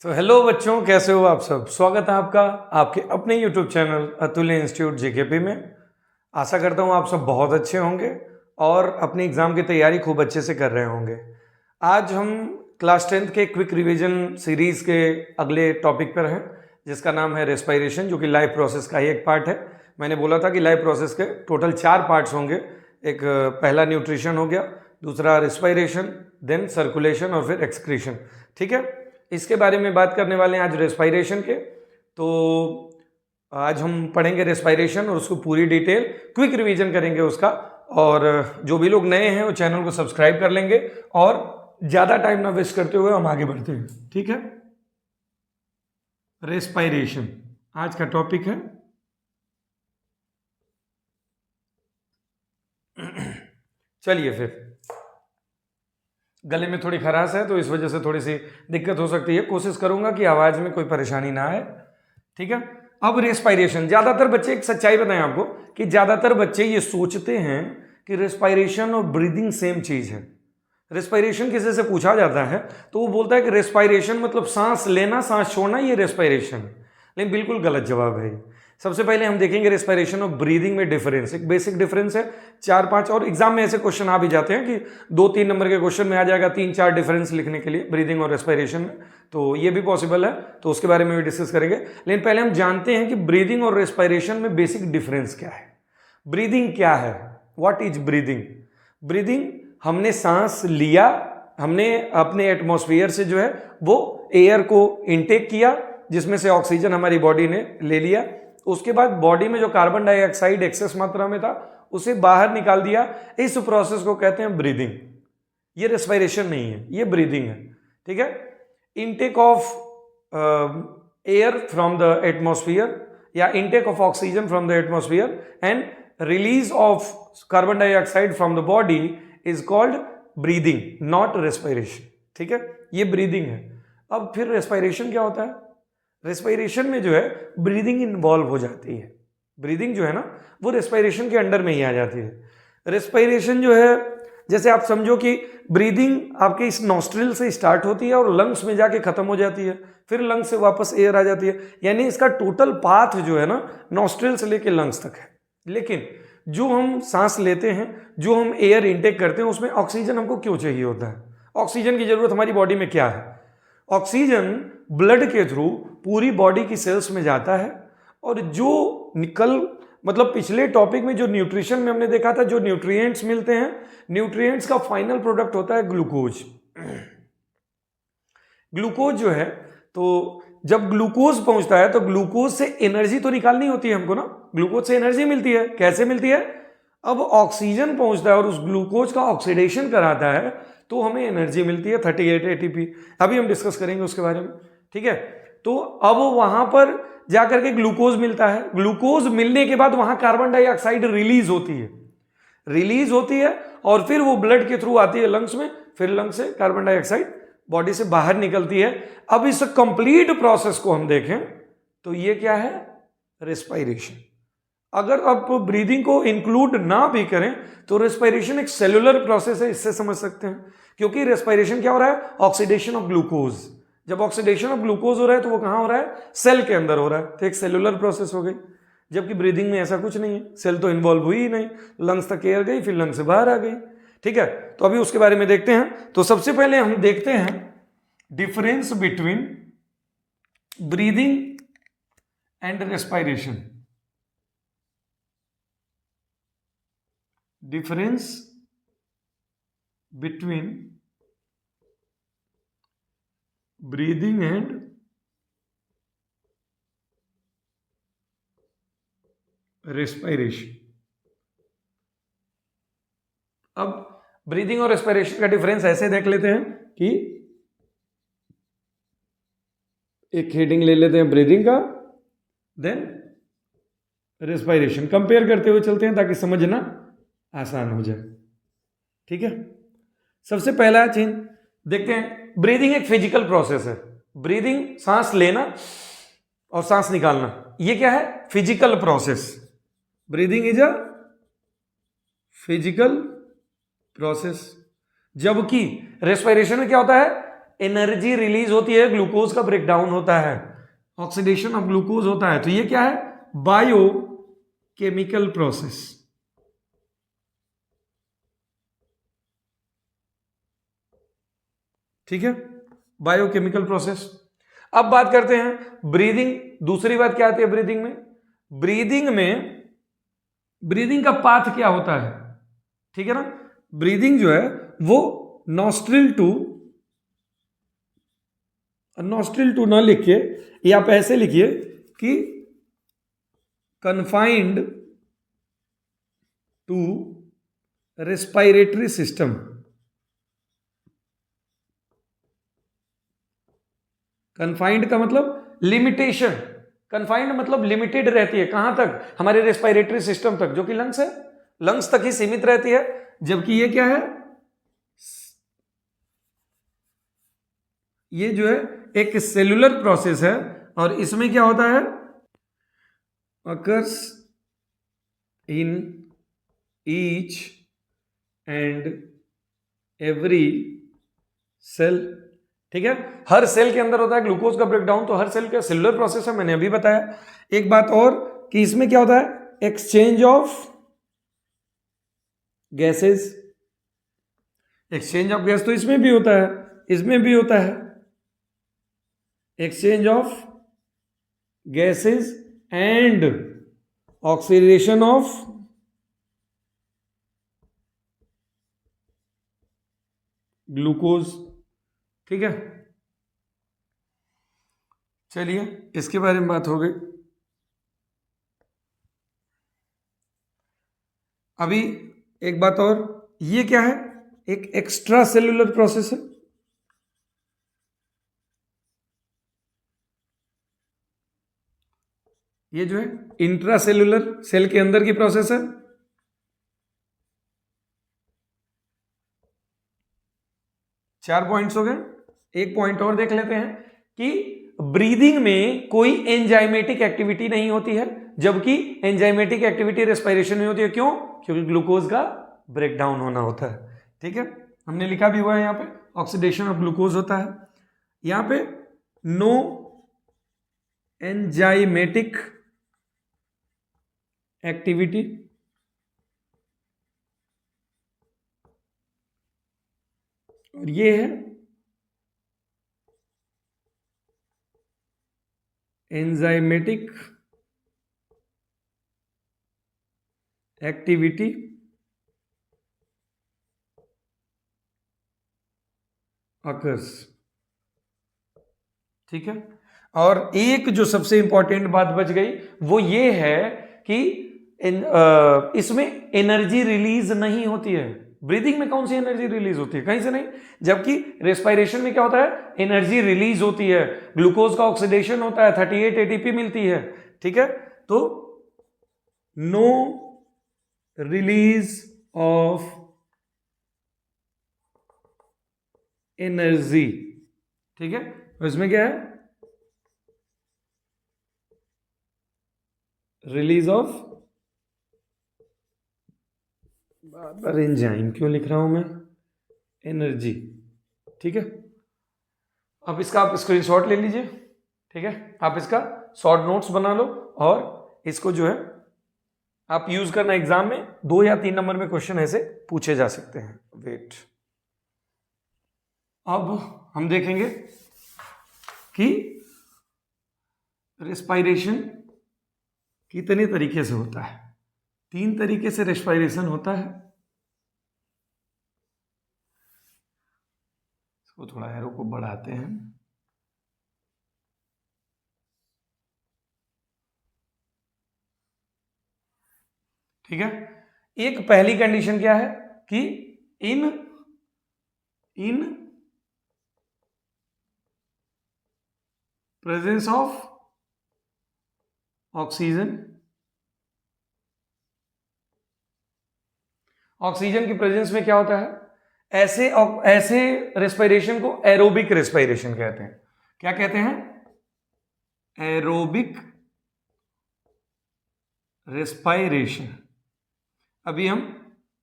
तो हेलो बच्चों, कैसे हो आप सब। स्वागत है आपका आपके अपने यूट्यूब चैनल अतुल्य इंस्टीट्यूट जीकेपी में। आशा करता हूँ आप सब बहुत अच्छे होंगे और अपनी एग्ज़ाम की तैयारी खूब अच्छे से कर रहे होंगे। आज हम क्लास 10th के क्विक रिवीजन सीरीज़ के अगले टॉपिक पर हैं, जिसका नाम है रेस्पिरेशन, जो कि लाइफ प्रोसेस का ही एक पार्ट है। मैंने बोला था कि लाइफ प्रोसेस के टोटल 4 पार्ट्स होंगे। एक पहला न्यूट्रिशन हो गया, दूसरा रेस्पिरेशन, देन सर्कुलेशन और फिर एक्सक्रीशन। ठीक है, इसके बारे में बात करने वाले हैं आज रेस्पिरेशन के। तो आज हम पढ़ेंगे रेस्पिरेशन और उसको पूरी डिटेल क्विक रिवीजन करेंगे उसका। और जो भी लोग नए हैं वो चैनल को सब्सक्राइब कर लेंगे और ज़्यादा टाइम ना वेस्ट करते हुए हम आगे बढ़ते हैं। ठीक है, रेस्पिरेशन आज का टॉपिक है। चलिए फिर, गले में थोड़ी खराश है तो इस वजह से थोड़ी सी दिक्कत हो सकती है। कोशिश करूंगा कि आवाज में कोई परेशानी ना आए। ठीक है, अब रेस्पिरेशन, ज्यादातर बच्चे, एक सच्चाई बताएं आपको कि ज्यादातर बच्चे ये सोचते हैं कि रेस्पिरेशन और ब्रीदिंग सेम चीज है। रेस्पिरेशन किसी से पूछा जाता है तो वो बोलता है कि रेस्पिरेशन मतलब सांस लेना सांस छोड़ना, ये रेस्पिरेशन। लेकिन बिल्कुल गलत जवाब है। सबसे पहले हम देखेंगे रेस्पिरेशन और ब्रीदिंग में डिफरेंस। एक बेसिक डिफरेंस है, 4-5, और एग्जाम में ऐसे क्वेश्चन आ भी जाते हैं कि 2-3 नंबर के क्वेश्चन में आ जाएगा 3-4 डिफरेंस लिखने के लिए ब्रीदिंग और रेस्पिरेशन में। तो ये भी पॉसिबल है, तो उसके बारे में भी डिस्कस करेंगे। लेकिन पहले हम जानते हैं कि ब्रीदिंग और रेस्पिरेशन में बेसिक डिफरेंस क्या है। ब्रीदिंग क्या है, व्हाट इज ब्रीदिंग। ब्रीदिंग, हमने सांस लिया, हमने अपने एटमॉस्फेयर से जो है वो एयर को इनटेक किया, जिसमें से ऑक्सीजन हमारी बॉडी ने ले लिया। उसके बाद बॉडी में जो कार्बन डाइऑक्साइड एक्सेस मात्रा में था उसे बाहर निकाल दिया। इस प्रोसेस को कहते हैं ब्रीदिंग। ये रेस्पिरेशन नहीं है, ये ब्रीदिंग है। ठीक है, intake of air from the atmosphere या intake of oxygen from the atmosphere and release of carbon dioxide from the body is called breathing, not respiration. ठीक है, ये ब्रीदिंग है। अब फिर रेस्पिरेशन क्या होता है। रेस्पिरेशन में जो है ब्रीदिंग इन्वॉल्व हो जाती है। ब्रीदिंग जो है ना वो रेस्पिरेशन के अंडर में ही आ जाती है। रेस्पिरेशन जो है, जैसे आप समझो कि ब्रीदिंग आपके इस नॉस्ट्रिल से स्टार्ट होती है और लंग्स में जाके खत्म हो जाती है, फिर लंग्स से वापस एयर आ जाती है। यानी इसका टोटल पाथ जो है ना नॉस्ट्रिल से लेके लंग्स तक है। लेकिन जो हम सांस लेते हैं, जो हम एयर इनटेक करते हैं, उसमें ऑक्सीजन हमको क्यों चाहिए होता है। ऑक्सीजन की जरूरत हमारी बॉडी में क्या है। ऑक्सीजन ब्लड के थ्रू पूरी बॉडी की सेल्स में जाता है और जो मतलब पिछले टॉपिक में जो न्यूट्रिशन में हमने देखा था, जो न्यूट्रिएंट्स मिलते हैं, न्यूट्रिएंट्स का फाइनल प्रोडक्ट होता है ग्लूकोज। ग्लूकोज जो है, तो जब ग्लूकोज पहुंचता है तो ग्लूकोज से एनर्जी तो निकालनी होती है हमको ना। ग्लूकोज से एनर्जी मिलती है, कैसे मिलती है। अब ऑक्सीजन पहुंचता है और उस ग्लूकोज का ऑक्सीडेशन कराता है तो हमें एनर्जी मिलती है 38 ATP। अभी हम डिस्कस करेंगे उसके बारे में। ठीक है, तो अब वहां पर जाकर के ग्लूकोज मिलता है। ग्लूकोज मिलने के बाद वहां कार्बन डाइऑक्साइड रिलीज होती है और फिर वो ब्लड के थ्रू आती है लंग्स में, फिर लंग्स से कार्बन डाइऑक्साइड बॉडी से बाहर निकलती है। अब इस कंप्लीट प्रोसेस को हम देखें तो ये क्या है, रेस्पिरेशन। अगर आप ब्रीदिंग को इंक्लूड ना भी करें तो रेस्पिरेशन एक सेलुलर प्रोसेस है, इससे समझ सकते हैं। क्योंकि रेस्पिरेशन क्या हो रहा है, ऑक्सीडेशन ऑफ ग्लूकोज। जब ऑक्सीडेशन ऑफ ग्लूकोज हो रहा है तो वो कहां हो रहा है, सेल के अंदर हो रहा है, तो एक सेलुलर प्रोसेस हो गई। जबकि ब्रीदिंग में ऐसा कुछ नहीं है, सेल तो इन्वॉल्व हुई ही नहीं, लंग्स तक एयर गई, फिर लंग्स से बाहर आ गई। ठीक है, तो अभी उसके बारे में देखते हैं। तो सबसे पहले हम देखते हैं difference between breathing and respiration. Difference between breathing and respiration. अब ब्रीदिंग और रेस्पिरेशन का डिफरेंस ऐसे देख लेते हैं कि एक हेडिंग ले लेते हैं ब्रीदिंग का, देन रेस्पिरेशन, कंपेयर करते हुए चलते हैं ताकि समझना आसान हो जाए। ठीक है, सबसे पहला चीज देखते हैं। ब्रीदिंग एक फिजिकल प्रोसेस है। ब्रीदिंग सांस लेना और सांस निकालना, ये क्या है, physical process. Breathing is a physical process. जबकि रेस्पिरेशन में क्या होता है, एनर्जी रिलीज होती है, ग्लूकोज का ब्रेकडाउन होता है, ऑक्सीडेशन ऑफ ग्लूकोज होता है। तो ये क्या है? Bio chemical process. ठीक है, बायोकेमिकल प्रोसेस। अब बात करते हैं ब्रीदिंग। दूसरी बात क्या आती है ब्रीदिंग में? ब्रीदिंग का पाथ क्या होता है? ठीक है ना, ब्रीदिंग जो है वो नॉस्ट्रिल टू ना लिखिए, या आप ऐसे लिखिए कि confined to respiratory system. Confined का मतलब लिमिटेशन, कन्फाइंड मतलब लिमिटेड रहती है, कहां तक? हमारे रेस्पिरेटरी सिस्टम तक, जो कि लंग्स है, लंग्स तक ही सीमित रहती है। जबकि ये क्या है? ये जो है एक सेलुलर प्रोसेस है, और इसमें क्या होता है? Occurs in each and every cell. ठीक है, हर सेल के अंदर होता है ग्लूकोज का ब्रेकडाउन, तो हर सेल का सेलुलर प्रोसेस है, मैंने अभी बताया। एक बात और कि इसमें क्या होता है? Exchange of gases. Exchange of gas तो इसमें भी होता है, इसमें भी होता है। Exchange of gases and oxidation of glucose. ठीक है, चलिए इसके बारे में बात हो गई। अभी एक बात और, ये क्या है? एक एक्स्ट्रा सेलुलर प्रोसेस है। ये जो है इंट्रा सेलुलर, सेल के अंदर की प्रोसेस है। चार पॉइंट्स हो गए। एक पॉइंट और देख लेते हैं कि ब्रीदिंग में कोई एंजाइमेटिक एक्टिविटी नहीं होती है, जबकि एंजाइमेटिक एक्टिविटी रेस्पिरेशन में होती है। क्यों? क्योंकि ग्लूकोज का ब्रेकडाउन होना होता है। ठीक है, हमने लिखा भी हुआ है यहां पे, ऑक्सीडेशन ऑफ ग्लूकोज होता है। यहां पे नो एंजाइमेटिक एक्टिविटी, और ये है एंजाइमेटिक एक्टिविटी अकर्स। ठीक है, और एक जो सबसे इंपॉर्टेंट बात बच गई वो ये है कि इसमें एनर्जी रिलीज नहीं होती है। ब्रीदिंग में कौन सी एनर्जी रिलीज होती है? कहीं से नहीं। जबकि रेस्पिरेशन में क्या होता है? एनर्जी रिलीज होती है, ग्लूकोज का ऑक्सीडेशन होता है, 38 एटीपी मिलती है। ठीक है, तो नो रिलीज ऑफ एनर्जी। ठीक है, तो इसमें क्या है? रिलीज ऑफ, बार एंजाइम क्यों लिख रहा हूं मैं? एनर्जी। ठीक है, अब इसका आप स्क्रीनशॉट ले लीजिए। ठीक है, आप इसका शॉर्ट नोट्स बना लो, और इसको जो है आप यूज करना एग्जाम में। 2 या 3 नंबर में क्वेश्चन ऐसे पूछे जा सकते हैं। वेट, अब हम देखेंगे कि रेस्पिरेशन कितने तरीके से होता है। 3 तरीके से रेस्पिरेशन होता है। इसको थोड़ा एरो को बढ़ाते हैं। ठीक है, एक पहली कंडीशन क्या है कि in presence of oxygen, oxygen की प्रेजेंस में क्या होता है? ऐसे रेस्पिरेशन को एरोबिक रेस्पिरेशन कहते हैं। क्या कहते हैं? Aerobic respiration. अभी हम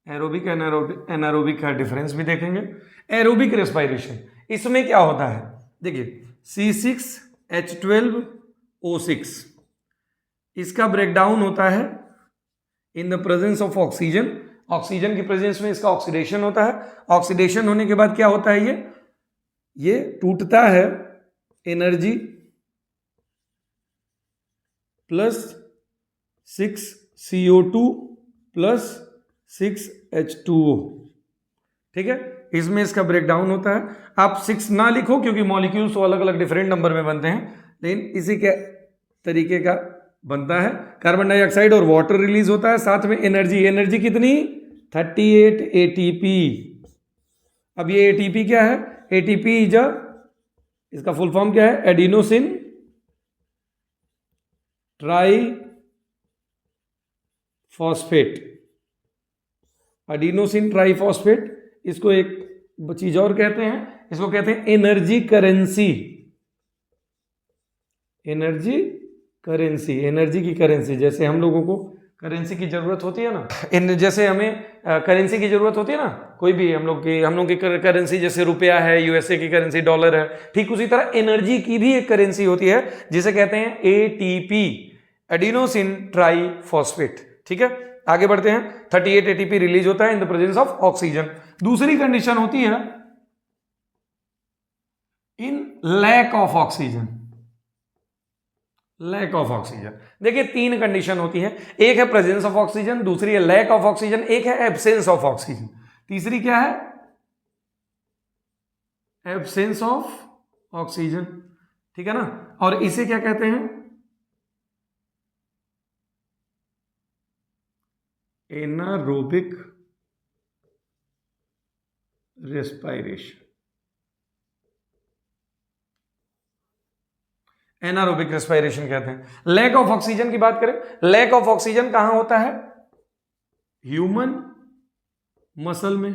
एरोबिक एनारोबिक का डिफरेंस भी देखेंगे। एरोबिक रेस्पिरेशन, इसमें क्या होता है, देखिए C6H12O6, इसका ब्रेकडाउन होता है in the presence of oxygen, oxygen की प्रेजेंस में इसका ऑक्सीडेशन होता है। ऑक्सीडेशन होने के बाद क्या होता है, ये टूटता है energy plus 6CO2 plus 6H2O, ठीक है, इसमें इसका ब्रेकडाउन होता है। आप 6 ना लिखो क्योंकि मॉलिक्यूल्स तो अलग अलग डिफरेंट नंबर में बनते हैं, लेकिन इसी के तरीके का बनता है। कार्बन डाइऑक्साइड और वाटर रिलीज होता है, साथ में एनर्जी कितनी, 38 ATP। अब ये ATP क्या है, ATP इज इसका फुल फॉर्म क्या है, adenosine try phosphate, adenosine triphosphate. इसको एक चीज और कहते हैं, इसको कहते हैं एनर्जी करेंसी, एनर्जी की करेंसी। जैसे हम लोगों को करेंसी की जरूरत होती है ना, जैसे हमें करेंसी की जरूरत होती है ना, कोई भी हम लोग की करेंसी, जैसे रुपया है, यूएसए की करेंसी डॉलर है, ठीक उसी तरह एनर्जी की भी एक करेंसी होती है जिसे कहते हैं ATP, एडिनोसिन ट्राइफॉस्फेट। ठीक है, आगे बढ़ते हैं। 38 ATP रिलीज होता है in the presence of oxygen. दूसरी कंडीशन होती है in lack of oxygen, lack of oxygen. देखिए 3 कंडीशन होती है, एक है प्रेजेंस ऑफ ऑक्सीजन, दूसरी है लैक ऑफ ऑक्सीजन, एक है एब्सेंस ऑफ ऑक्सीजन, तीसरी क्या है, एब्सेंस ऑफ ऑक्सीजन। ठीक है ना, और इसे क्या कहते हैं, एनारोबिक रेस्पिरेशन। एनारोबिक रेस्पिरेशन कहते हैं। लैक ऑफ ऑक्सीजन की बात करें, लैक ऑफ ऑक्सीजन कहां होता है, ह्यूमन मसल में।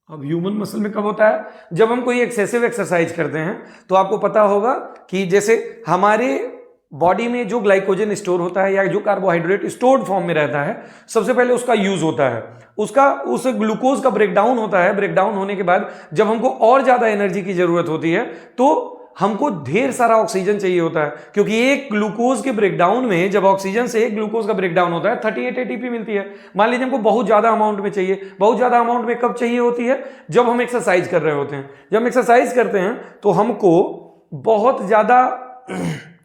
अब ह्यूमन मसल में कब होता है, जब हम कोई एक्सेसिव एक्सरसाइज करते हैं। तो आपको पता होगा कि जैसे हमारे बॉडी में जो ग्लाइकोजन स्टोर होता है या जो कार्बोहाइड्रेट स्टोर्ड फॉर्म में रहता है, सबसे पहले उसका यूज होता है, उस ग्लूकोज का ब्रेकडाउन होता है। ब्रेकडाउन होने के बाद जब हमको और ज्यादा एनर्जी की जरूरत होती है तो हमको ढेर सारा ऑक्सीजन चाहिए होता है, क्योंकि एक ग्लूकोज के ब्रेकडाउन में, जब ऑक्सीजन से एक ग्लूकोज का ब्रेकडाउन होता है, 38 ATP मिलती है। मान लीजिए हमको बहुत ज्यादा अमाउंट में चाहिए, बहुत ज्यादा अमाउंट में कब चाहिए होती है, जब हम एक्सरसाइज कर रहे होते हैं। जब हम एक्सरसाइज करते हैं तो हमको बहुत ज्यादा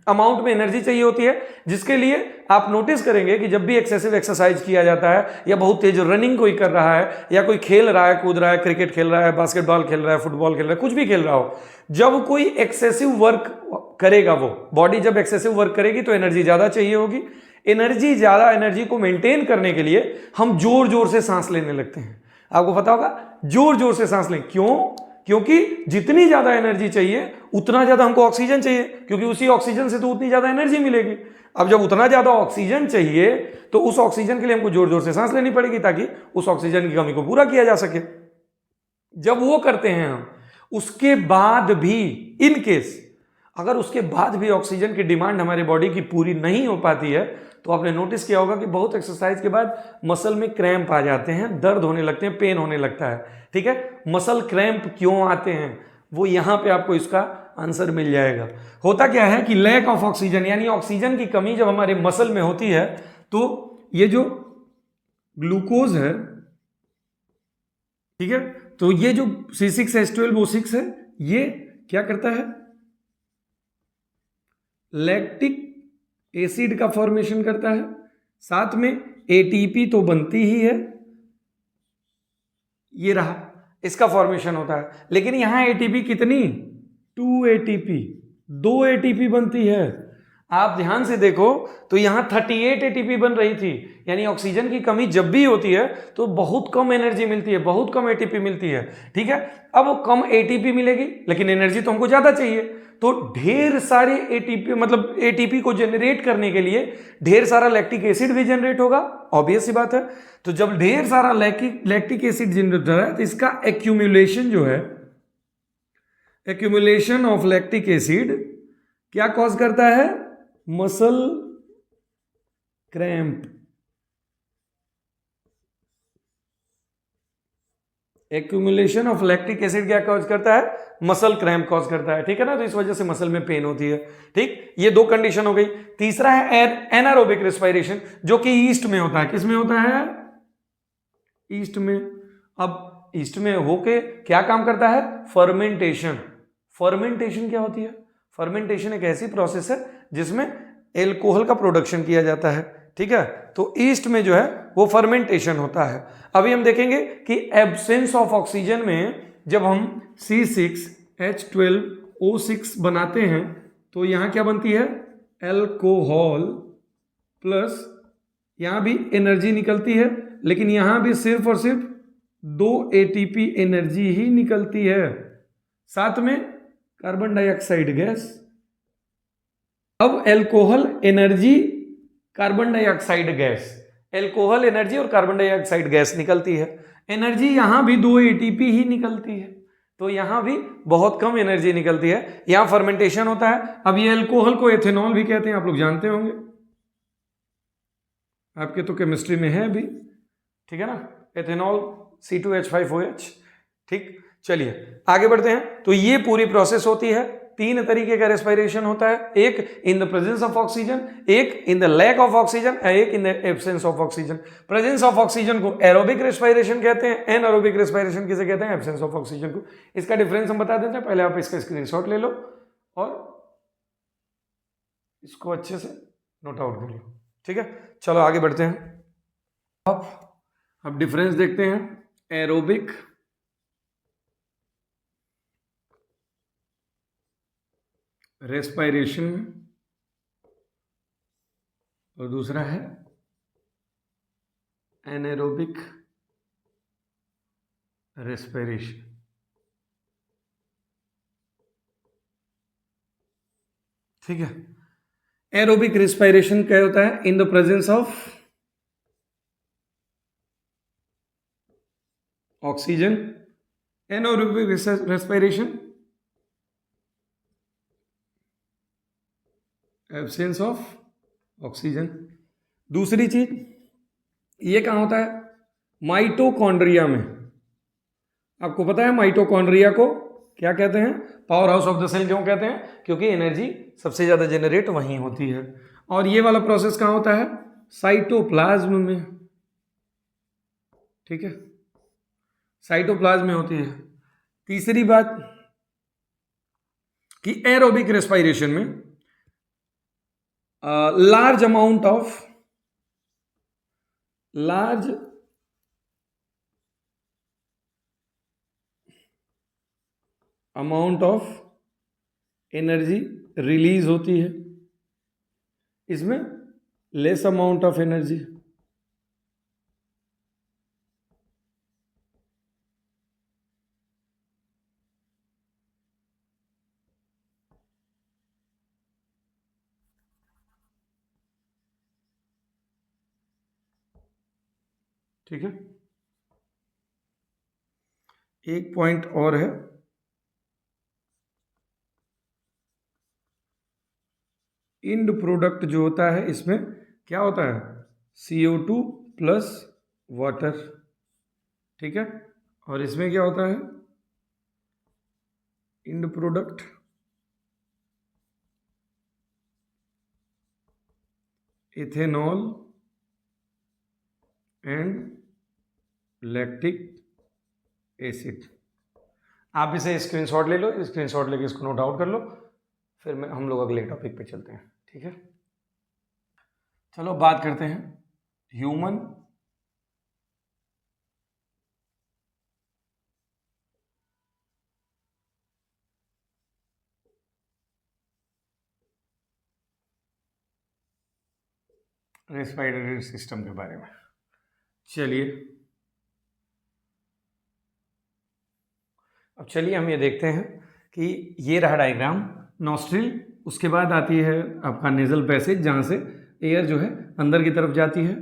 अमाउंट में एनर्जी चाहिए होती है, जिसके लिए आप नोटिस करेंगे कि जब भी एक्सेसिव एक्सरसाइज किया जाता है या बहुत तेज रनिंग कोई कर रहा है या कोई खेल रहा है, कूद रहा है, क्रिकेट खेल रहा है, बास्केटबॉल खेल रहा है, फुटबॉल खेल रहा है, कुछ भी खेल रहा हो, जब कोई एक्सेसिव वर्क करेगा, वो बॉडी जब एक्सेसिव वर्क करेगी तो एनर्जी ज्यादा चाहिए होगी। एनर्जी को मेंटेन करने के लिए हम जोर जोर से सांस लेने लगते हैं। आपको पता होगा, जोर जोर से सांस लें, क्यों, क्योंकि जितनी ज्यादा एनर्जी चाहिए उतना ज्यादा हमको ऑक्सीजन चाहिए, क्योंकि उसी ऑक्सीजन से तो उतनी ज्यादा एनर्जी मिलेगी। अब जब उतना ज्यादा ऑक्सीजन चाहिए तो उस ऑक्सीजन के लिए हमको जोर जोर से सांस लेनी पड़ेगी ताकि उस ऑक्सीजन की कमी को पूरा किया जा सके। जब वो करते हैं हम, उसके बाद भी इन केस अगर उसके बाद भी ऑक्सीजन की डिमांड हमारी बॉडी की पूरी नहीं हो पाती है, तो आपने नोटिस किया होगा कि बहुत एक्सरसाइज के बाद मसल में क्रैम्प आ जाते हैं, दर्द होने लगते हैं, पेन होने लगता है। ठीक है, मसल क्रैम्प क्यों आते हैं, वो यहां पे आपको इसका आंसर मिल जाएगा। होता क्या है कि लैक ऑफ ऑक्सीजन यानी ऑक्सीजन की कमी जब हमारे मसल में होती है, तो ये जो ग्लूकोज है, ठीक है, तो ये जो C6H12O6 है, ये क्या करता है, लैक्टिक एसिड का फॉर्मेशन करता है, साथ में ATP तो बनती ही है, ये रहा, इसका फॉर्मेशन होता है। लेकिन यहां ATP कितनी, 2 ATP, 2 ATP बनती है। आप ध्यान से देखो तो यहां 38 ATP बन रही थी, यानी ऑक्सीजन की कमी जब भी होती है तो बहुत कम एनर्जी मिलती है, बहुत कम ATP मिलती है। ठीक है, अब कम ATP मिलेगी लेकिन एनर्जी तो हमको ज्यादा चाहिए, तो ढेर सारे ATP, मतलब ATP को जनरेट करने के लिए ढेर सारा लैक्टिक एसिड भी जनरेट होगा, ऑब्वियस सी बात है। तो जब ढेर सारा लैक्टिक एसिड जनरेट हो रहा है तो इसका एक्यूमुलेशन जो है, एक्यूमुलेशन ऑफ लैक्टिक एसिड क्या कॉज करता है, muscle cramp. Accumulation of lactic acid क्या कॉज करता है? मसल क्रैम्प कॉज करता है, ठीक है ना, तो इस वजह से मसल में पेन होती है, ठीक। ये दो कंडीशन हो गई। तीसरा है एनारोबिक रेस्पिरेशन, जो कि ईस्ट में होता है। किस में होता है? ईस्ट में। अब ईस्ट में होके क्या काम करता है? फर्मेंटेशन। फर्मेंटेशन क्या होती है? फर्मेंटेशन एक ऐसी प्रोसेस है जिसमें एल्कोहल का प्रोडक्शन किया जाता है, ठीक है। तो ईस्ट में जो है वो फर्मेंटेशन होता है। अभी हम देखेंगे कि एब्सेंस ऑफ ऑक्सीजन में जब हम C6H12O6 बनाते हैं तो यहां क्या बनती है? एल्कोहल प्लस यहां भी एनर्जी निकलती है, लेकिन यहां भी सिर्फ और सिर्फ 2 ATP एनर्जी ही निकलती है, साथ में कार्बन डाइऑक्साइड गैस। अब alcohol energy, carbon dioxide gas, alcohol energy और कार्बन डाइऑक्साइड गैस निकलती है। एनर्जी यहां भी 2 ATP ही निकलती है, तो यहां भी बहुत कम एनर्जी निकलती है। यहां फर्मेंटेशन होता है। अब ये एल्कोहल को एथेनॉल भी कहते हैं, आप लोग जानते होंगे, आपके तो केमिस्ट्री में है अभी, ठीक है ना, एथेनॉल C2H5OH, ठीक। चलिए आगे बढ़ते हैं। तो ये पूरी प्रोसेस होती है। 3 तरीके का रेस्पिरेशन होता है, एक in the presence of oxygen, एक in the lack of oxygen, एक in the absence of oxygen. Presence of oxygen को एरोबिक रेस्पिरेशन कहते हैं, एनारोबिक रेस्पिरेशन किसे कहते हैं? एब्सेंस ऑफ ऑक्सीजन को। इसका डिफरेंस हम बता देते हैं, पहले आप इसका स्क्रीनशॉट ले लो और इसको अच्छे से नोट आउट कर लो, ठीक है। चलो आगे बढ़ते हैं। अब डिफरेंस देखते हैं, एरोबिक रेस्पिरेशन और दूसरा है एनारोबिक रेस्पिरेशन, ठीक है। एरोबिक रेस्पिरेशन क्या होता है? In the presence of oxygen. Anaerobic respiration absence of oxygen. दूसरी चीज ये कहाँ होता है? माइटोकॉन्ड्रिया में। आपको पता है माइटोकॉन्ड्रिया को क्या कहते हैं? Powerhouse of the cell क्यों कहते हैं? क्योंकि एनर्जी सबसे ज्यादा जनरेट वहीं होती है। और ये वाला प्रोसेस कहाँ होता है? साइटोप्लाज्म में, ठीक है, साइटोप्लाज्म में होती है। तीसरी बात कि एरोबिक रेस्पिरेशन में large amount of energy release होती है, इसमें लेस अमाउंट ऑफ एनर्जी। ठीक है। एक पॉइंट और है, इंड प्रोडक्ट जो होता है इसमें क्या होता है? CO2 प्लस वाटर, ठीक है। और इसमें क्या होता है? End product ethanol and lactic acid. आप इसे स्क्रीनशॉट ले लो, स्क्रीनशॉट लेके इसको नोट आउट कर लो, फिर हम लोग अगले टॉपिक पे चलते हैं, ठीक है। चलो बात करते हैं ह्यूमन रेस्पिरेटरी सिस्टम के बारे में। चलिए अब चलिए हम ये देखते हैं कि ये रहा डायग्राम, नॉस्ट्रिल, उसके बाद आती है आपका नेजल पैसेज जहाँ से एयर जो है अंदर की तरफ जाती है,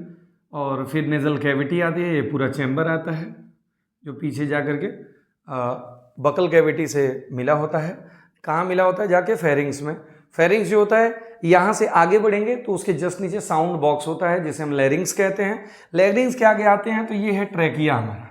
और फिर नेजल कैविटी आती है, ये पूरा चैम्बर आता है जो पीछे जा कर के बकल कैविटी से मिला होता है। कहाँ मिला होता है? जाके फेरिंग्स में। फेरिंग्स जो होता है यहाँ से आगे बढ़ेंगे तो उसके जस्ट नीचे साउंड बॉक्स होता है जिसे हम लैरिंग्स कहते हैं। लैरिंग्स के आगे आते हैं तो ये है ट्रैकिया हमारा।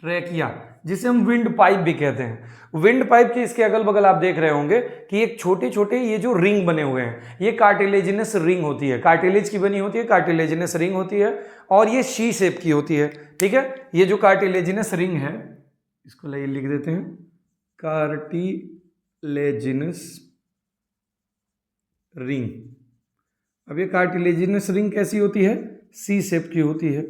ट्रैकिया, जिसे हम विंड पाइप भी कहते हैं। विंड पाइप के इसके अगल बगल आप देख रहे होंगे कि एक छोटे छोटे ये जो रिंग बने हुए हैं, ये कार्टिलेजिनस रिंग होती है, कार्टिलेज की बनी होती है, कार्टिलेजिनस रिंग होती है, और ये शी शेप की होती है। ठीक है, ये जो कार्टिलेजिनस रिंग है, इसको लिख देते हैं कार्टिलेजिनस रिंग। अब ये कार्टिलेजिनस रिंग कैसी होती है? सी शेप की होती है।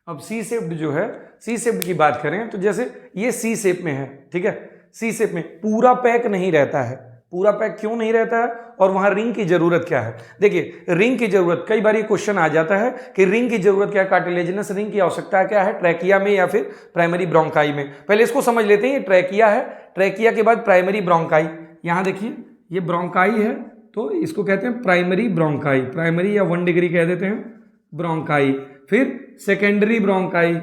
अब सी शेप्ड जो है, सी शेप्ड की बात करें तो जैसे ये सी शेप में है, ठीक है, सी शेप में पूरा पैक नहीं रहता है। पूरा पैक क्यों नहीं रहता है और वहां रिंग की जरूरत क्या है? देखिए, रिंग की जरूरत, कई बार ये क्वेश्चन आ जाता है कि रिंग की जरूरत क्या है, कार्टिलेजिनस रिंग की आवश्यकता क्या है ट्रैकिया में या फिर प्राइमरी ब्रोंकाई में। पहले इसको समझ लेते हैं, ये ट्रैकिया है, ट्रैकिया के बाद प्राइमरी ब्रोंकाई। यहां देखिए ये ब्रोंकाई है तो इसको कहते हैं प्राइमरी ब्रोंकाई, प्राइमरी या 1 डिग्री कह देते हैं ब्रोंकाई। फिर सेकेंडरी ब्रोंकाई,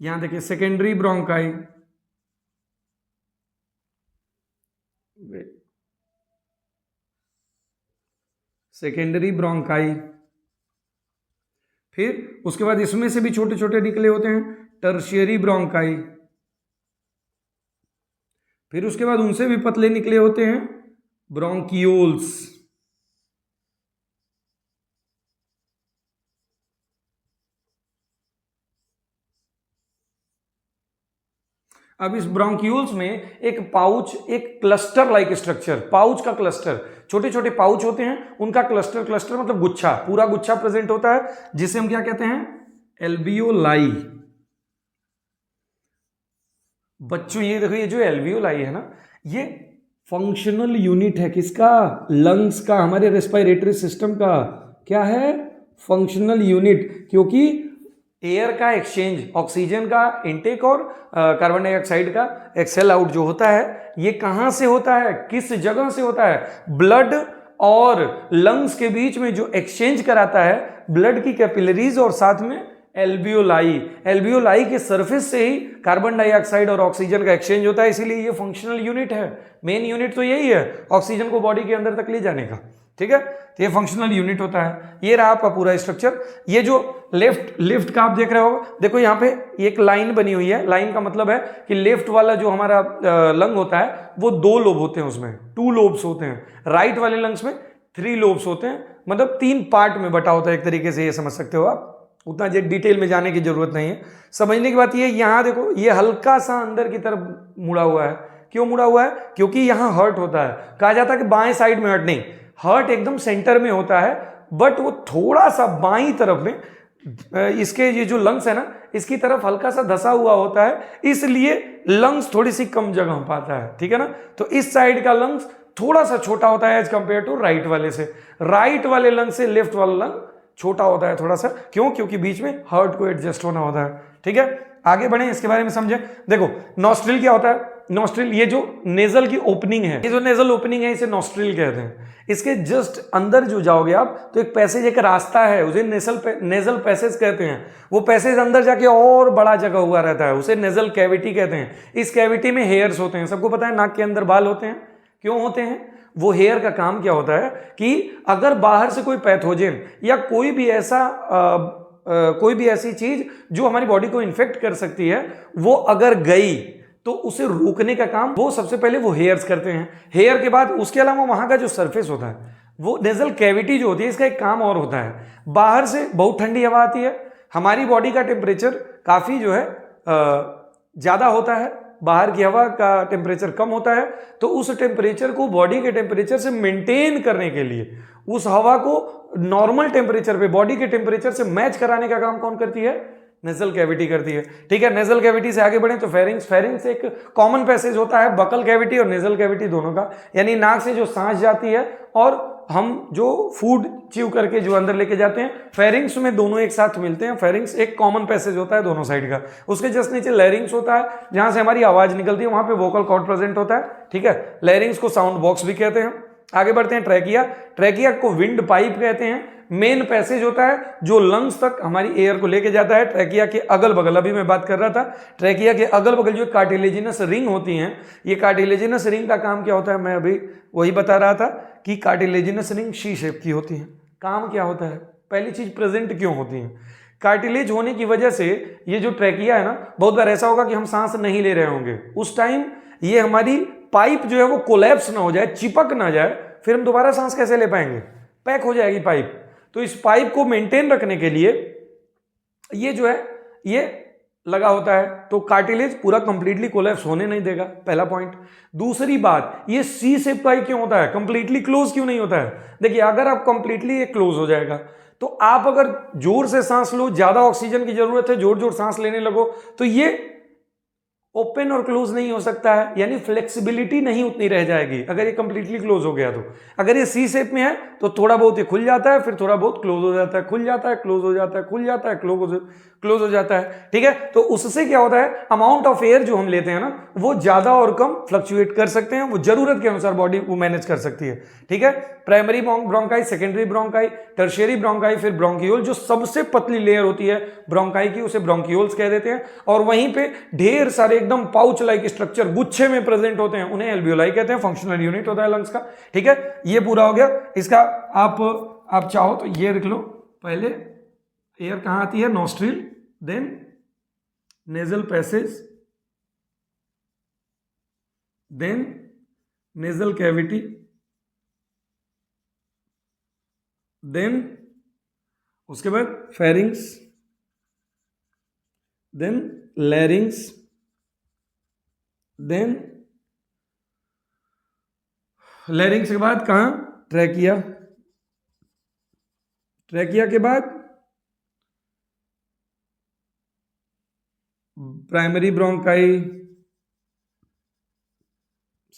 यहां देखिए सेकेंडरी ब्रोंकाई, सेकेंडरी ब्रोंकाई। फिर उसके बाद इसमें से भी छोटे छोटे निकले होते हैं टर्शियरी ब्रोंकाई। फिर उसके बाद उनसे भी पतले निकले होते हैं ब्रोंकियोल्स। अब इस ब्रोंक्यूल्स में एक पाउच, एक क्लस्टर लाइक स्ट्रक्चर, पाउच का क्लस्टर, छोटे छोटे पाउच होते हैं, उनका क्लस्टर, क्लस्टर मतलब गुच्छा, पूरा गुच्छा प्रेजेंट होता है, जिसे हम क्या कहते हैं? एल्वियोलाई। बच्चों ये देखो, ये जो एल्वियोलाई है ना, ये फंक्शनल यूनिट है किसका? लंग्स का, हमारे रेस्पिरेटरी सिस्टम का। क्या है? फंक्शनल यूनिट, क्योंकि एयर का एक्सचेंज, ऑक्सीजन का इनटेक और कार्बन डाइऑक्साइड का एक्सेल आउट जो होता है, ये कहां से होता है, किस जगह से होता है? ब्लड और लंग्स के बीच में जो एक्सचेंज कराता है ब्लड की कैपिलरीज और साथ में एल्वियोलाई, एल्वियोलाई के सरफेस से ही कार्बन डाइऑक्साइड और ऑक्सीजन का एक्सचेंज होता है, इसीलिए ये फंक्शनल यूनिट है। मेन यूनिट तो यही है, ऑक्सीजन को बॉडी के अंदर तक ले जाने का। ठीक है, तो ये फंक्शनल यूनिट होता है। ये रहा आपका पूरा स्ट्रक्चर। ये जो लेफ्ट का आप देख रहे हो, देखो यहाँ पे एक लाइन बनी हुई है। लाइन का मतलब है कि लेफ्ट वाला जो हमारा लंग होता है वो 2 लोब होते हैं, उसमें 2 लोब्स होते हैं। राइट वाले लंग्स में 3 लोब्स होते हैं, मतलब 3 पार्ट में बटा होता है एक तरीके से, ये समझ सकते हो आप। उतना डिटेल में जाने की जरूरत नहीं है। समझने की बात ये, यहाँ देखो ये हल्का सा अंदर की तरफ मुड़ा हुआ है। क्यों मुड़ा हुआ है? क्योंकि यहाँ हर्ट होता है। कहा जाता है कि बाएं साइड में हर्ट नहीं, हर्ट एकदम सेंटर में होता है, बट वो थोड़ा सा बाईं तरफ में, इसके ये जो लंग्स है ना, इसकी तरफ हल्का सा धसा हुआ होता है, इसलिए लंग्स थोड़ी सी कम जगह पाता है। ठीक है ना, तो इस साइड का लंग्स थोड़ा सा छोटा होता है एज कंपेयर टू राइट वाले से। राइट वाले लंग से लेफ्ट वाला लंग छोटा होता है थोड़ा सा। क्यों? क्योंकि बीच में हार्ट को एडजस्ट होना होता है। ठीक है, आगे बढ़े, इसके बारे में समझे। देखो नॉस्ट्रिल क्या होता है? नॉस्ट्रिल, ये जो नेजल की ओपनिंग है, ये जो नेजल ओपनिंग है, इसे नॉस्ट्रिल कहते हैं। इसके जस्ट अंदर जो जाओगे आप तो एक पैसेज, एक रास्ता है, उसे नेजल पैसेज कहते हैं। वो पैसेज अंदर जाके और बड़ा जगह हुआ रहता है, उसे नेजल कैविटी कहते हैं। इस कैविटी में हेयर्स होते हैं। सबको पता है नाक के अंदर बाल होते हैं। क्यों होते हैं? वो हेयर का काम क्या होता है कि अगर बाहर से कोई पैथोजन या कोई भी ऐसी चीज जो हमारी बॉडी को इन्फेक्ट कर सकती है, वो अगर गई तो उसे रोकने का काम वो सबसे पहले वो हेयर्स करते हैं। हेयर के बाद उसके अलावा वहां का जो सरफेस होता है, वो नेजल कैविटी जो होती है, इसका एक काम और होता है। बाहर से बहुत ठंडी हवा आती है, हमारी बॉडी का टेम्परेचर काफी जो है ज्यादा होता है, बाहर की हवा का टेम्परेचर कम होता है, तो उस टेम्परेचर को बॉडी के टेम्परेचर से मेंटेन करने के लिए, उस हवा को नॉर्मल टेम्परेचर पे बॉडी के टेम्परेचर से मैच कराने का काम कौन करती है? नेजल कैविटी करती है। ठीक है, नेजल कैविटी से आगे बढ़े तो फेरिंग्स। फेरिंग्स एक कॉमन पैसेज होता है बकल कैविटी और नेजल कैविटी दोनों का, यानी नाक से जो सांस जाती है और हम जो फूड च्यू करके जो अंदर लेके जाते हैं, फेरिंग्स में दोनों एक साथ मिलते हैं। फेरिंग्स एक कॉमन पैसेज होता है दोनों साइड का। उसके जस्ट नीचे लैरिंग्स होता है, जहां से हमारी आवाज निकलती है, वहां पे वोकल कॉर्ड प्रेजेंट होता है। ठीक है, लैरिंग्स को साउंड बॉक्स भी कहते हैं। आगे बढ़ते हैं, ट्रैकिया। ट्रैकिया को विंड पाइप कहते हैं। मेन पैसेज होता है जो लंग्स तक हमारी एयर को लेके जाता है। ट्रैकिया के अगल बगल, अभी मैं बात कर रहा था, ट्रैकिया के अगल बगल जो कार्टिलेजिनस रिंग होती हैं, ये कार्टिलेजिनस रिंग का काम क्या होता है? मैं अभी वही बता रहा था कि कार्टिलेजिनस रिंग शी शेप की होती है। काम क्या होता है? पहली चीज प्रेजेंट क्यों होती है? कार्टिलेज होने की वजह से ये जो ट्रैकिया है ना, बहुत बार ऐसा होगा कि हम सांस नहीं ले रहे होंगे, उस टाइम ये हमारी पाइप जो है वो कोलैप्स ना हो जाए, चिपक ना जाए, फिर हम दोबारा सांस कैसे ले पाएंगे, पैक हो जाएगी पाइप। तो इस पाइप को मेंटेन रखने के लिए ये जो है ये लगा होता है, तो कार्टिलेज पूरा कंप्लीटली कोलैप्स होने नहीं देगा, पहला पॉइंट। दूसरी बात, ये सी शेप का ही क्यों होता है, कंप्लीटली क्लोज क्यों नहीं होता है? देखिए अगर आप कंप्लीटली ये क्लोज हो जाएगा तो आप अगर जोर से सांस लो, ज्यादा ऑक्सीजन की जरूरत है, जोर जोर सांस लेने लगो, तो ये ओपन और क्लोज नहीं हो सकता है, यानी फ्लेक्सिबिलिटी नहीं उतनी रह जाएगी अगर ये कंप्लीटली क्लोज हो गया तो। अगर ये सी शेप में है तो थोड़ा बहुत ये खुल जाता है, फिर थोड़ा बहुत क्लोज हो जाता है, खुल जाता है, क्लोज हो जाता है, खुल जाता है, क्लोज हो जाता है, ठीक है। तो उससे क्या होता है, अमाउंट ऑफ एयर जो हम लेते हैं ना, वो ज्यादा और कम फ्लक्चुएट कर सकते हैं, वो जरूरत के अनुसार बॉडी वो मैनेज कर सकती है, ठीक है। Primary bronchi, secondary bronchi, tertiary bronchi, फिर ब्रोंकियोल, जो सबसे पतली लेयर होती है ब्रोंकाई की उसे ब्रोंकियोल्स कह देते हैं, और वहीं पे ढेर सारे एकदम पाउच लाइक स्ट्रक्चर गुच्छे में प्रेजेंट होते हैं, उन्हें एल्वियोलाई कहते हैं, फंक्शनल यूनिट होता है लंग्स का, ठीक है। ये पूरा हो गया इसका। आप चाहो तो ये लिख लो, पहले एयर कहां आती है, nostril, then nasal passage, then nasal cavity, then उसके बाद pharynx, then larynx, then larynx के बाद कहां, ट्रैकिया, ट्रैकिया के बाद primary bronchi,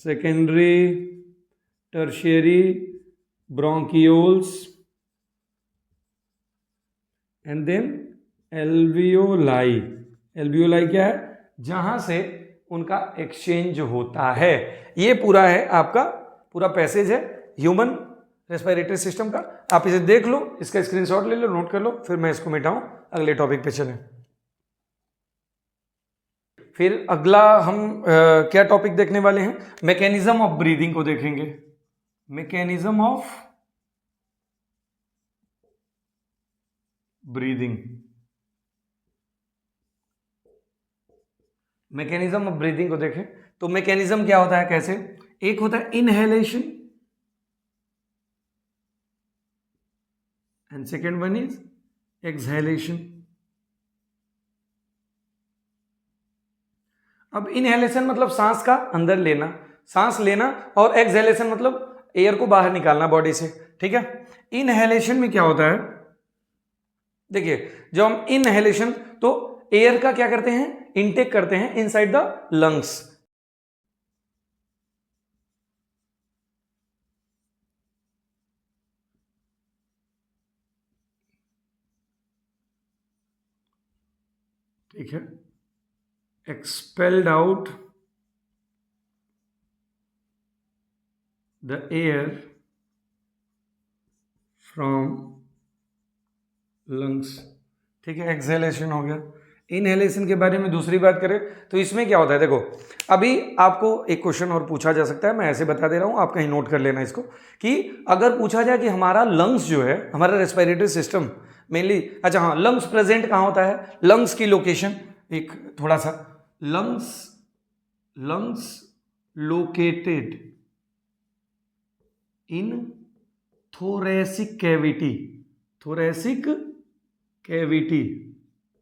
secondary, tertiary bronchioles, and then alveoli. Alveoli क्या है, जहां से उनका एक्सचेंज होता है। ये पूरा है आपका पूरा पैसेज है ह्यूमन रेस्पिरेटरी सिस्टम का। आप इसे देख लो, इसका स्क्रीनशॉट ले लो, नोट कर लो, फिर मैं इसको मिटाऊं, अगले टॉपिक पे चलें। फिर अगला हम क्या टॉपिक देखने वाले हैं, मैकेनिज्म ऑफ ब्रीदिंग को देखेंगे। Mechanism of breathing, mechanism of breathing को देखें तो मैकेनिज्म क्या होता है, कैसे, एक होता है inhalation and second one is exhalation. अब इनहेलेशन मतलब सांस का अंदर लेना, सांस लेना, और एक्सहेलेशन मतलब एयर को बाहर निकालना बॉडी से, ठीक है। इनहेलेशन में क्या होता है, देखिए जब हम इनहेलेशन तो एयर का क्या करते हैं, इनटेक करते हैं इनसाइड द लंग्स, ठीक है, expelled out the air from lungs, ठीक है, एक्सहेलेशन हो गया। इनहेलेशन के बारे में दूसरी बात करें तो इसमें क्या होता है, देखो अभी आपको एक क्वेश्चन और पूछा जा सकता है, मैं ऐसे बता दे रहा हूं, आप कहीं नोट कर लेना इसको, कि अगर पूछा जाए कि हमारा लंग्स जो है, हमारा रेस्पिरेटरी सिस्टम मेनली, अच्छा हाँ, लंग्स प्रेजेंट कहाँ होता है, लंग्स की लोकेशन, एक थोड़ा सा, lungs located in thoracic cavity, thoracic cavity.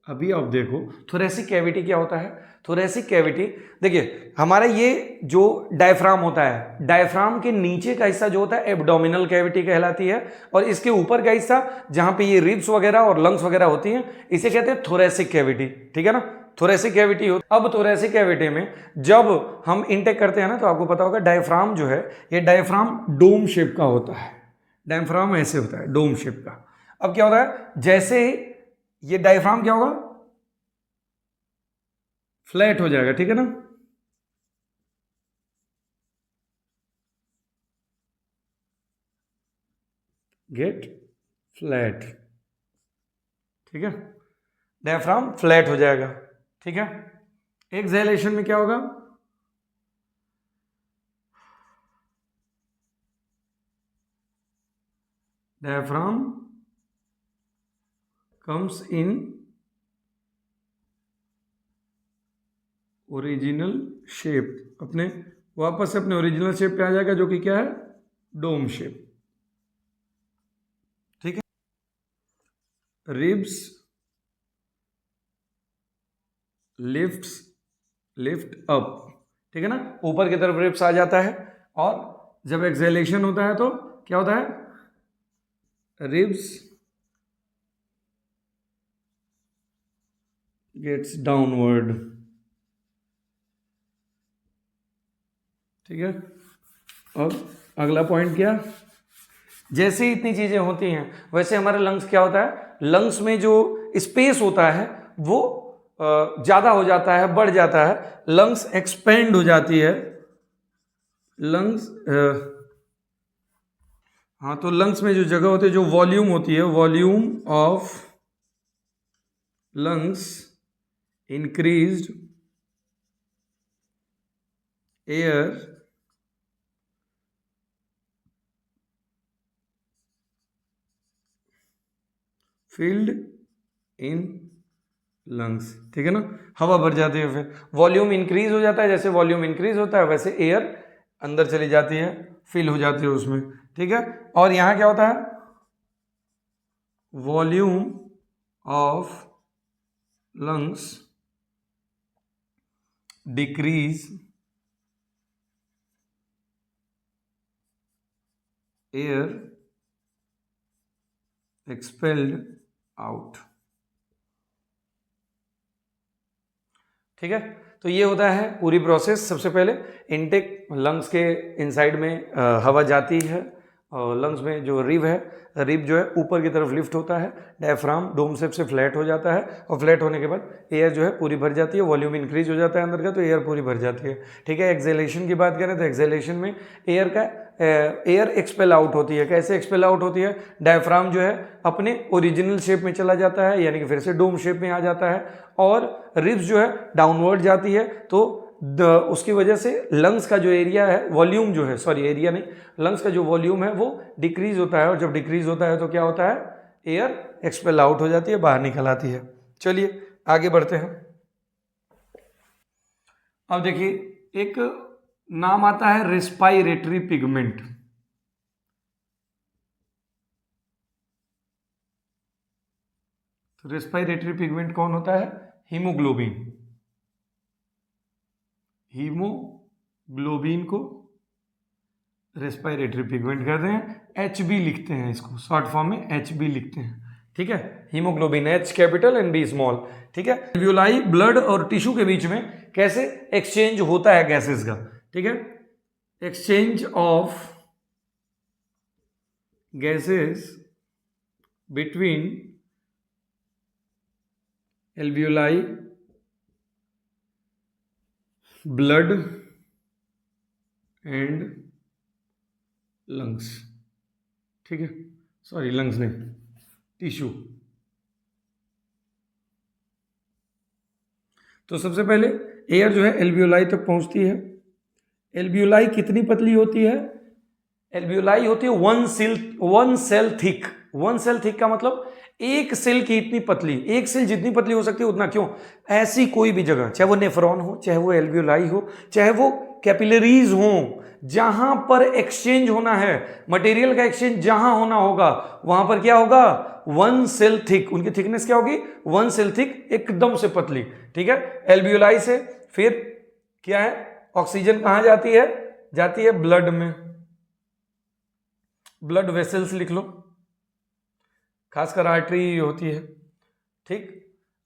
अभी आप देखो थोरेसिक कैविटी क्या होता है, थोरेसिक कैविटी, देखिए हमारा ये जो डायफ्राम होता है, डायफ्राम के नीचे का हिस्सा जो होता है एब्डोमिनल कैविटी कहलाती है, और इसके ऊपर का हिस्सा जहां पे ये रिब्स वगैरह और लंग्स वगैरह होती हैं, इसे कहते हैं थोरेसिक कैविटी, ठीक है ना, थोरेसिक कैविटी हो। अब थोरेसिक कैविटी में जब हम इनटेक करते हैं ना, तो आपको पता होगा डायफ्राम जो है, ये डायफ्राम डोम शेप का होता है, डायफ्राम ऐसे होता है डोम शेप का। अब क्या होता है, जैसे ये डायफ्राम क्या होगा, फ्लैट हो जाएगा, ठीक है ना, गेट फ्लैट, ठीक है, डायफ्राम फ्लैट हो जाएगा, ठीक है। एक्सहेलेशन में क्या होगा, diaphragm comes in original shape, अपने वापस से अपने ओरिजिनल शेप पे आ जाएगा, जो कि क्या है, डोम शेप। ठीक है, रिब्स लिफ्ट अप, ठीक है ना, ऊपर की तरफ रिब्स आ जाता है। और जब एक्सेलेशन होता है तो क्या होता है, रिब्स गेट्स डाउनवर्ड। ठीक है, अब अगला पॉइंट क्या, जैसे ही इतनी चीजें होती हैं वैसे हमारे लंग्स क्या होता है, लंग्स में जो स्पेस होता है वो ज्यादा हो जाता है, बढ़ जाता है, लंग्स एक्सपेंड हो जाती है। लंग्स हाँ, तो लंग्स में जो जगह होती है, जो वॉल्यूम होती है, volume of lungs increased, air field in lungs. ठीक है ना, हवा भर जाती है, फिर वॉल्यूम इंक्रीज हो जाता है, जैसे वॉल्यूम इंक्रीज होता है वैसे एयर अंदर चली जाती है, फिल हो जाती है उसमें। ठीक है, और यहां क्या होता है, volume of lungs decrease, air expelled out. ठीक है, तो ये होता है पूरी प्रोसेस। सबसे पहले इनटेक, लंग्स के इनसाइड में हवा जाती है, और लंग्स में जो रिब है, रिब जो है ऊपर की तरफ लिफ्ट होता है, डायफ्राम डोम शेप से फ्लैट हो जाता है, और फ्लैट होने के बाद एयर जो है पूरी भर जाती है, वॉल्यूम इंक्रीज हो जाता है अंदर का, तो एयर पूरी भर जाती है। ठीक है, एक्सेलेशन की बात करें तो एक्सेलेशन में एयर एक्सपेल आउट होती है। कैसे एक्सपेल आउट होती है, डायफ्राम जो है अपने ओरिजिनल शेप में चला जाता है, यानी कि फिर से डोम शेप में आ जाता है, और रिब्स जो है डाउनवर्ड जाती है, तो उसकी वजह से लंग्स का जो एरिया है, वॉल्यूम जो है, सॉरी एरिया नहीं, लंग्स का जो वॉल्यूम है वो डिक्रीज होता है, और जब डिक्रीज होता है तो क्या होता है, एयर एक्सपेल आउट हो जाती है, बाहर निकल आती है। चलिए आगे बढ़ते हैं। अब देखिए, एक नाम आता है रेस्पायरेटरी पिगमेंट। तो रेस्पायरेटरी पिगमेंट कौन होता है, हीमोग्लोबिन। हीमोग्लोबिन को रेस्पायरेटरी पिगमेंट कहते हैं, एचबी लिखते हैं इसको, शॉर्ट फॉर्म में एचबी लिखते हैं। ठीक है, haemoglobin, H capital and B small. ठीक है, एल्वियोलाई ब्लड और टिश्यू के बीच में कैसे एक्सचेंज होता है गैसेस का। ठीक है, exchange of gases between alveoli, blood and lungs. ठीक है, सॉरी लंग्स नहीं, टिश्यू। तो सबसे पहले एयर जो है एल्वियोलाई तक पहुंचती है। एल्वियोलाई कितनी पतली होती है, एल्वियोलाई होती है one cell thick. One cell thick का मतलब एक सेल की इतनी पतली, एक सेल जितनी पतली हो सकती है उतना। क्यों, ऐसी कोई भी जगह, चाहे वो नेफ्रॉन हो, चाहे वो एल्वियोलाई हो, चाहे वो कैपिलरीज हो, जहां पर एक्सचेंज होना है, मटेरियल का एक्सचेंज जहां होना होगा, वहां पर क्या होगा, वन सेल थिक। उनकी थिकनेस क्या होगी, वन सेल थिक, एकदम से पतली। ठीक है, एल्वियोलाई से फिर क्या है, ऑक्सीजन कहां जाती है, जाती है ब्लड में। ब्लड वेसल्स लिख लो, खासकर आर्टरी होती है। ठीक,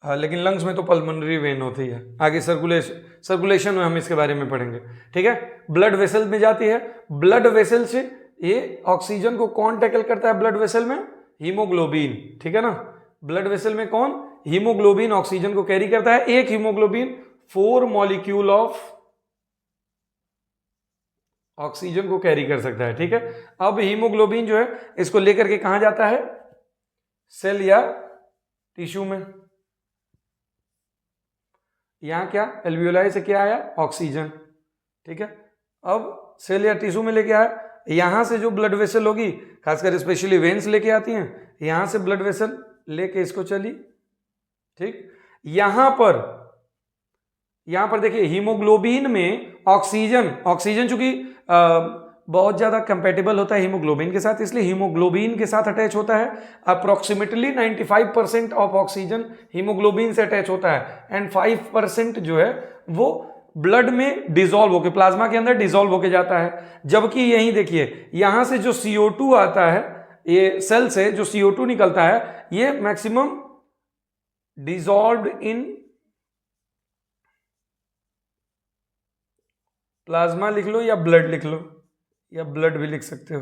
लेकिन लंग्स में तो पल्मोनरी वेन होती है। आगे सर्कुलेशन में हम इसके बारे में पढ़ेंगे। ठीक है, ब्लड वेसल में जाती है। ब्लड वेसल से ये ऑक्सीजन को कौन टैकल करता है, ब्लड वेसल में हीमोग्लोबिन। ठीक है ना, ब्लड वेसल में कौन, हीमोग्लोबिन ऑक्सीजन को कैरी करता है। एक हीमोग्लोबिन 4 मॉलिक्यूल ऑफ ऑक्सीजन को कैरी कर सकता है। ठीक है, अब हीमोग्लोबिन जो है इसको लेकर के कहां जाता है, सेल या टिश्यू में। यहां क्या, एल्वियोलाई से क्या आया, ऑक्सीजन। ठीक है, अब सेल या टिश्यू में लेके आया, यहां से जो ब्लड वेसल होगी, खासकर स्पेशली वेन्स लेके आती हैं, यहां से ब्लड वेसल लेके इसको चली, ठीक। यहां पर देखिए हीमोग्लोबिन में ऑक्सीजन चूंकि बहुत ज्यादा कंपेटेबल होता है हीमोग्लोबिन के साथ, इसलिए हीमोग्लोबिन के साथ अटैच होता है। अप्रोक्सीमेटली 95% ऑफ ऑक्सीजन हीमोग्लोबिन से अटैच होता है एंड 5% जो है वो ब्लड में डिसॉल्व होके, प्लाज्मा के अंदर डिसॉल्व होके जाता है। जबकि यहीं देखिए यहां से जो CO2 आता है, ये सेल से जो CO2 निकलता है, ये मैक्सिमम डिसॉल्व्ड इन प्लाज्मा लिख लो या ब्लड लिख लो, या ब्लड भी लिख सकते हो।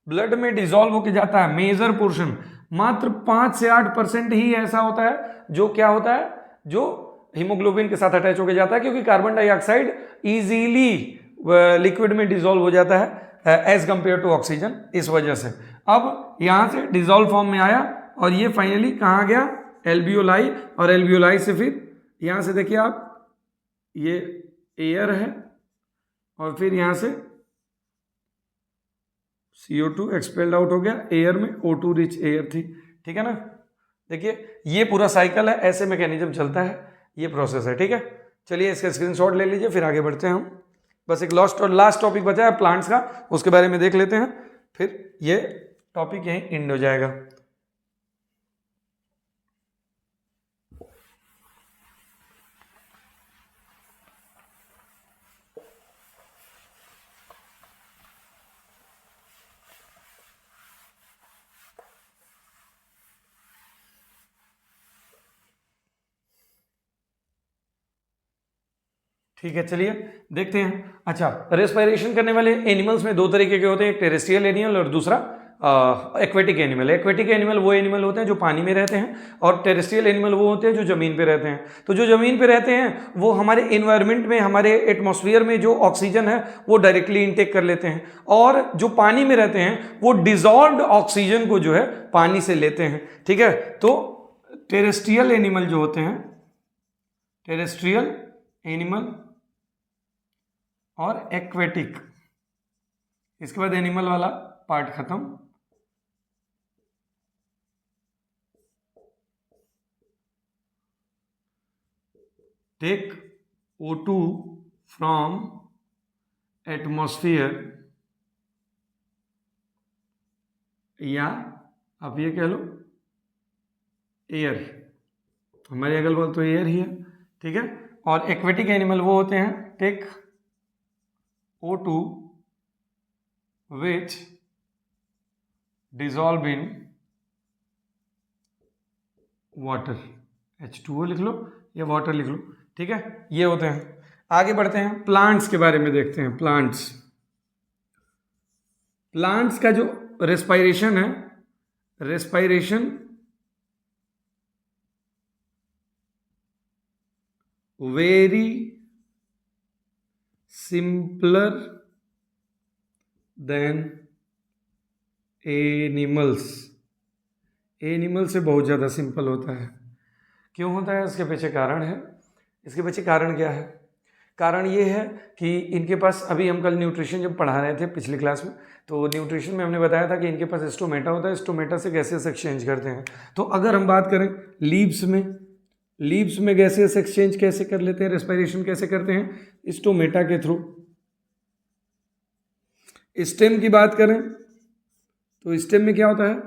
ब्लड में डिसॉल्व होके जाता है मेजर पोर्शन, मात्र 5 से 8% ही ऐसा होता है जो क्या होता है, जो हीमोग्लोबिन के साथ अटैच होके जाता है, क्योंकि कार्बन डाइऑक्साइड इजीली लिक्विड में डिसॉल्व हो जाता है एज कंपेयर टू ऑक्सीजन, इस वजह से। अब यहां से डिसॉल्व फॉर्म में आया और ये फाइनली कहां गया, एल्वियोलाई, और एल्वियोलाई से फिर यहां से देखिए आप, ये एयर है और फिर यहां से CO2 एक्सपेल्ड आउट हो गया, एयर में O2 रिच एयर थी, ठीक है ना। देखिए ये पूरा साइकिल है, ऐसे मैकेनिज्म चलता है, ये प्रोसेस है, ठीक है। चलिए इसका स्क्रीनशॉट ले लीजिए, फिर आगे बढ़ते हैं हम। बस एक लास्ट टॉपिक बचा है प्लांट्स का, उसके बारे में देख लेते हैं, फिर ये टॉपिक यहीं एंड हो जाएगा। ठीक है, चलिए देखते हैं। अच्छा, रेस्पिरेशन करने वाले एनिमल्स में 2 तरीके के होते हैं, एक टेरेस्ट्रियल एनिमल और दूसरा एक्वेटिक एनिमल। एक्वेटिक एनिमल वो एनिमल होते हैं जो पानी में रहते हैं, और टेरेस्ट्रियल एनिमल वो होते हैं जो जमीन पे रहते हैं। तो जो जमीन पे रहते हैं वो हमारे एनवायरनमेंट में, हमारे एटमॉस्फेयर में जो ऑक्सीजन है वो डायरेक्टली इनटेक कर लेते हैं, और जो पानी में रहते हैं वो डिजॉल्व्ड ऑक्सीजन को जो है पानी से लेते हैं, ठीक है। तो टेरेस्ट्रियल एनिमल जो होते हैं, टेरेस्ट्रियल एनिमल और एक्वेटिक, इसके बाद एनिमल वाला पार्ट खत्म। टेक O2 फ्रॉम एटमॉस्फेयर, या आप ये कह लो एयर, हमारे अगल बगल तो एयर ही है, ठीक है। और एक्वेटिक एनिमल वो होते हैं take O2 which dissolve in water, H2O लिख लो या वाटर लिख लो, ठीक है। ये होते हैं। आगे बढ़ते हैं, प्लांट्स के बारे में देखते हैं। प्लांट्स का जो रेस्पिरेशन है, respiration very simpler than animals. Animal से बहुत ज़्यादा सिंपल होता है। क्यों होता है, इसके पीछे कारण है। इसके पीछे कारण क्या है? कारण ये है कि इनके पास, अभी हम कल न्यूट्रिशन जब पढ़ा रहे थे पिछली क्लास में, तो न्यूट्रिशन में हमने बताया था कि इनके पास स्टोमेटा होता है, स्टोमेटा से गैसेस एक्सचेंज करते हैं। तो अगर हम बात करें लीव्स में गैसेस एक्सचेंज कैसे कर लेते हैं, रेस्पिरेशन कैसे करते हैं? स्टोमेटा के थ्रू। स्टेम की बात करें तो स्टेम में क्या होता है?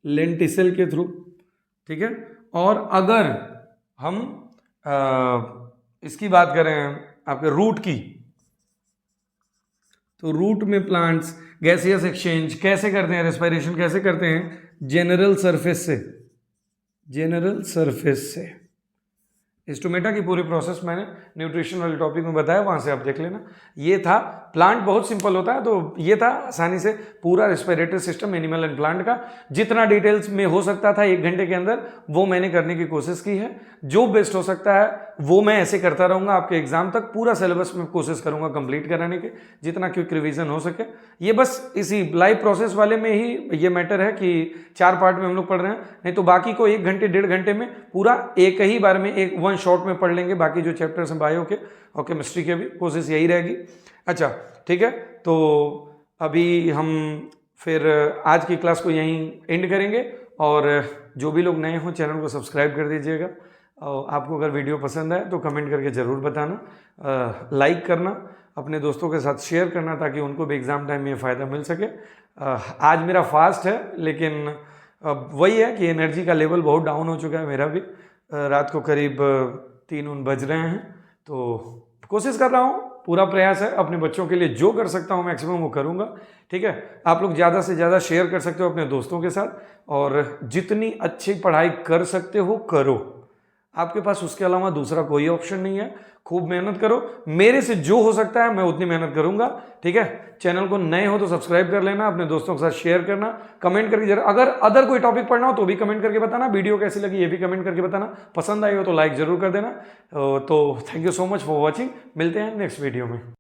लेंटिसल के थ्रू, ठीक है। और अगर हम इसकी बात करें आपके रूट की, तो रूट में प्लांट्स गैसियस एक्सचेंज कैसे करते हैं, रेस्पिरेशन कैसे करते हैं? जनरल सरफेस से। स्टोमेटा की पूरी प्रोसेस मैंने न्यूट्रिशन वाले टॉपिक में बताया, वहां से आप देख लेना। ये था, प्लांट बहुत सिंपल होता है, तो ये था आसानी से पूरा respiratory system animal and plant का। जितना डिटेल्स में हो सकता था 1 घंटे के अंदर, वो मैंने करने की कोशिश की है। जो बेस्ट हो सकता है वो मैं ऐसे करता रहूँगा आपके एग्जाम तक। पूरा सिलेबस में कोशिश करूँगा कंप्लीट कराने के, जितना क्विक रिविजन हो सके। ये बस इसी लाइव प्रोसेस वाले में ही ये मैटर है कि 4 पार्ट में हम लोग पढ़ रहे हैं, नहीं तो बाकी को 1 घंटे 1.5 घंटे में पूरा एक ही बार में एक 1 शॉट में पढ़ लेंगे। बाकी जो चैप्टर्स हैं बायो के और केमिस्ट्री के भी, कोशिश यही रहेगी। अच्छा ठीक है, तो अभी हम फिर आज की क्लास को यहीं एंड करेंगे, और जो भी लोग नए हों चैनल को सब्सक्राइब कर दीजिएगा। और आपको अगर वीडियो पसंद आए तो कमेंट करके ज़रूर बताना, लाइक करना, अपने दोस्तों के साथ शेयर करना, ताकि उनको भी एग्ज़ाम टाइम में फ़ायदा मिल सके। आज मेरा फास्ट है, लेकिन वही है कि एनर्जी का लेवल बहुत डाउन हो चुका है मेरा भी। रात को करीब 3 बज रहे हैं, तो कोशिश कर रहा हूँ, पूरा प्रयास है, अपने बच्चों के लिए जो कर सकता हूँ मैक्सिमम वो करूँगा। ठीक है, आप लोग ज़्यादा से ज़्यादा शेयर कर सकते हो अपने दोस्तों के साथ, और जितनी अच्छी पढ़ाई कर सकते हो करो। आपके पास उसके अलावा दूसरा कोई ऑप्शन नहीं है। खूब मेहनत करो, मेरे से जो हो सकता है मैं उतनी मेहनत करूंगा। ठीक है, चैनल को नए हो तो सब्सक्राइब कर लेना, अपने दोस्तों के साथ शेयर करना, कमेंट करके जरूर, अगर अदर कोई टॉपिक पढ़ना हो तो भी कमेंट करके बताना, वीडियो कैसी लगी ये भी कमेंट करके बताना, पसंद आई हो तो लाइक जरूर कर देना। तो thank you so much for watching, मिलते हैं नेक्स्ट वीडियो में।